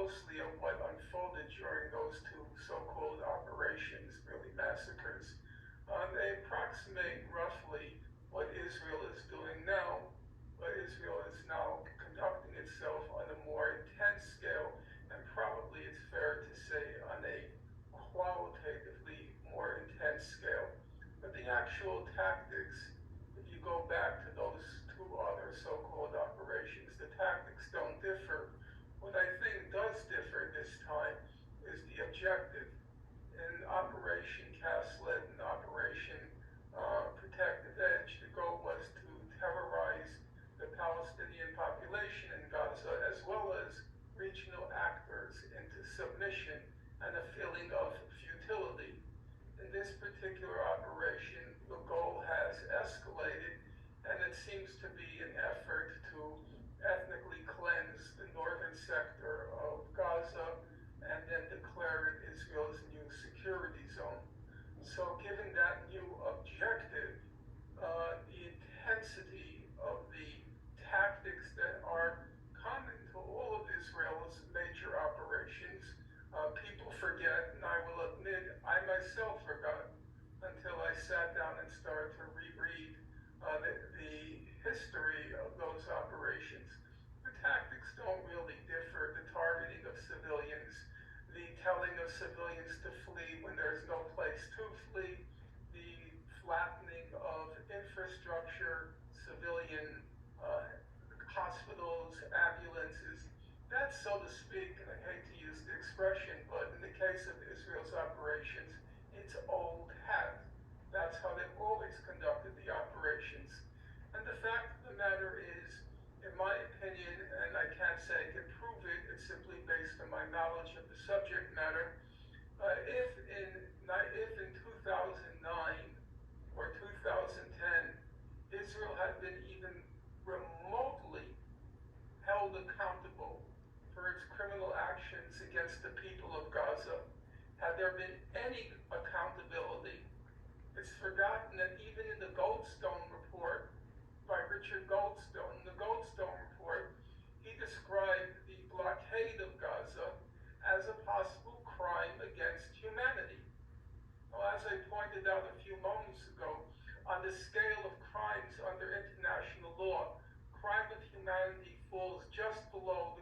closely of what unfolded during those two so-called operations, really massacres. They approximate roughly what Israel is doing now, but Israel is now conducting itself on a more intense scale, and probably it's fair to say on a qualitatively more intense scale. But the actual tactics, if you go back to those two other so-called operations, the tactics don't differ. What I think does differ this time is the objective. In Operation Cast-Lead and Operation Protective Edge, the goal was to terrorize the Palestinian population in Gaza, as well as regional actors, into submission and a feeling of futility. In this particular operation, the goal has escalated, and it seems to be an effort to ethnically cleanse the northern sector of Gaza and then declare it Israel's new security zone. So given that new objective, the intensity of the tactics that are common to all of Israel's major operations, people forget, and I will admit, I myself forgot until I sat down and started to reread the history of those operations. The tactics don't really differ. The targeting of civilians, the telling of civilians to flee when there's no place to flee, the flattening of infrastructure, civilian hospitals, ambulances. That's, so to speak, and I hate to use the expression, but in the case of Israel's operations, it's old hat. That's how they've always conducted the operations. And the fact of the matter is, in my opinion, and I can't say I can prove it, it's simply based on my knowledge of the subject matter, if in 2009 or 2010, Israel had been even remotely held accountable for its criminal actions against the people of Gaza, had there been any accountability, it's forgotten that even in the Goldstone report by Richard Goldstone, the Goldstone report, he described the blockade of Gaza as a possible crime against humanity. Well, as I pointed out a few moments ago, on the scale of crimes under international law, crime of humanity falls just below